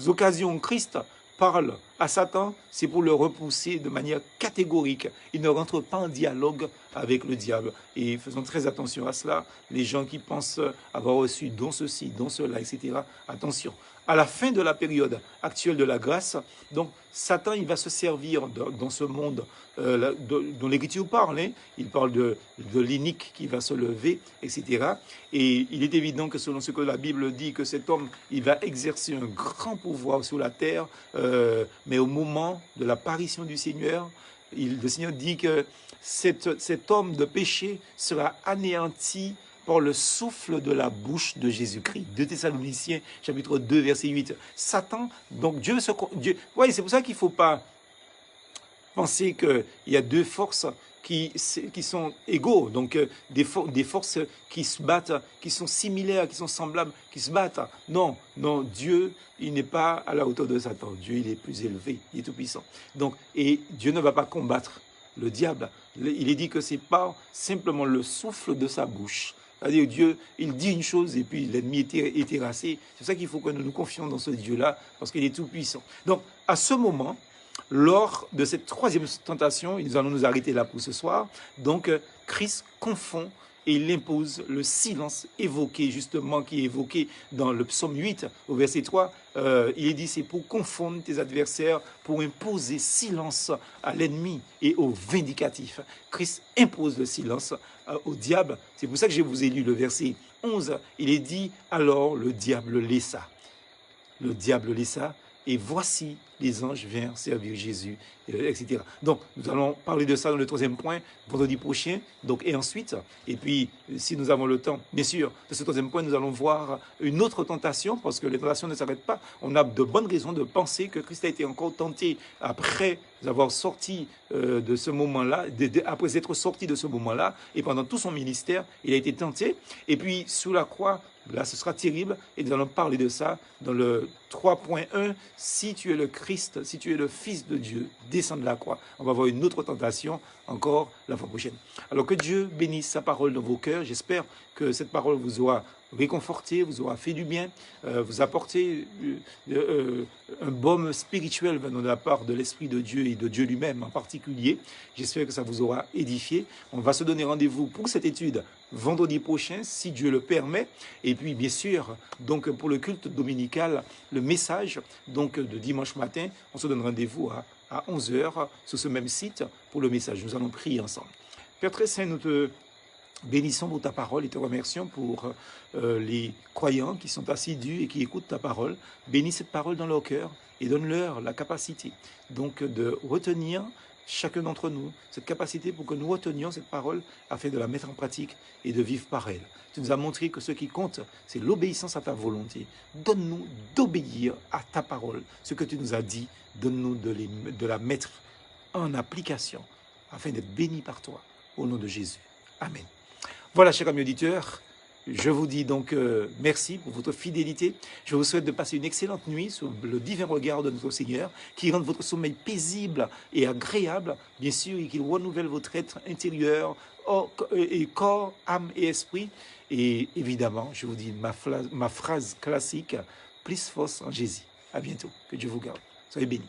occasions où Christ parle à Satan, c'est pour le repousser de manière catégorique. Il ne rentre pas en dialogue avec le diable. Et faisons très attention à cela. Les gens qui pensent avoir reçu dont ceci, dont cela, etc. Attention. À la fin de la période actuelle de la grâce, donc Satan, il va se servir dans ce monde dont l'Écriture parle. Hein. Il parle de l'inique qui va se lever, etc. Et il est évident que selon ce que la Bible dit, que cet homme, il va exercer un grand pouvoir sur la terre, mais au moment de l'apparition du Seigneur, le Seigneur dit que cet homme de péché sera anéanti par le souffle de la bouche de Jésus-Christ. 2 Thessaloniciens, chapitre 2, verset 8. Satan, donc Dieu, voyez, c'est pour ça qu'il ne faut pas penser qu'il y a deux forces qui sont égaux, donc des forces qui se battent, qui sont similaires, qui sont semblables, qui se battent. Non, non, Dieu, il n'est pas à la hauteur de Satan. Dieu, il est plus élevé, il est tout puissant. Donc, et Dieu ne va pas combattre le diable. Il est dit que ce n'est pas simplement le souffle de sa bouche. C'est-à-dire Dieu, il dit une chose et puis l'ennemi est terrassé. C'est pour ça qu'il faut que nous nous confions dans ce Dieu-là, parce qu'il est tout puissant. Donc, à ce moment, lors de cette troisième tentation, nous allons nous arrêter là pour ce soir, donc Christ confond et il impose le silence évoqué, justement, qui est évoqué dans le psaume 8, au verset 3. Il est dit, c'est pour confondre tes adversaires, pour imposer silence à l'ennemi et au vindicatif. Christ impose le silence au diable. C'est pour ça que je vous ai lu le verset 11. Il est dit, alors le diable laissa. Le diable laissa. Et voici, les anges vinrent servir Jésus, etc. Donc, nous allons parler de ça dans le troisième point, vendredi prochain. Donc, et ensuite, et puis, si nous avons le temps, bien sûr, de ce troisième point, nous allons voir une autre tentation, parce que les tentations ne s'arrêtent pas. On a de bonnes raisons de penser que Christ a été encore tenté après avoir sorti de ce moment-là, après être sorti de ce moment-là, et pendant tout son ministère, il a été tenté. Et puis, sous la croix, là, ce sera terrible, et nous allons parler de ça dans le 3.1. Si tu es le Christ, si tu es le Fils de Dieu, descends de la croix. On va voir une autre tentation encore la fois prochaine. Alors que Dieu bénisse sa parole dans vos cœurs. J'espère que cette parole vous aura réconforté, vous aura fait du bien, vous apporter un baume spirituel venant de la part de l'Esprit de Dieu et de Dieu lui-même en particulier. J'espère que ça vous aura édifié. On va se donner rendez-vous pour cette étude vendredi prochain, si Dieu le permet. Et puis, bien sûr, donc pour le culte dominical, le message donc de dimanche matin, on se donne rendez-vous à 11h sur ce même site pour le message. Nous allons prier ensemble. Père très saint, nous te bénissons pour ta parole et te remercions pour les croyants qui sont assidus et qui écoutent ta parole. Bénis cette parole dans leur cœur et donne-leur la capacité donc de retenir chacun d'entre nous cette capacité pour que nous retenions cette parole afin de la mettre en pratique et de vivre par elle. Tu nous as montré que ce qui compte, c'est l'obéissance à ta volonté. Donne-nous d'obéir à ta parole. Ce que tu nous as dit, donne-nous de la mettre en application afin d'être bénis par toi. Au nom de Jésus. Amen. Voilà, chers amis auditeurs, je vous dis donc merci pour votre fidélité. Je vous souhaite de passer une excellente nuit sous le divin regard de notre Seigneur, qui rende votre sommeil paisible et agréable, bien sûr, et qu'il renouvelle votre être intérieur, et corps, âme et esprit. Et évidemment, je vous dis ma phrase classique, plus force en Jésus. À bientôt. Que Dieu vous garde. Soyez bénis.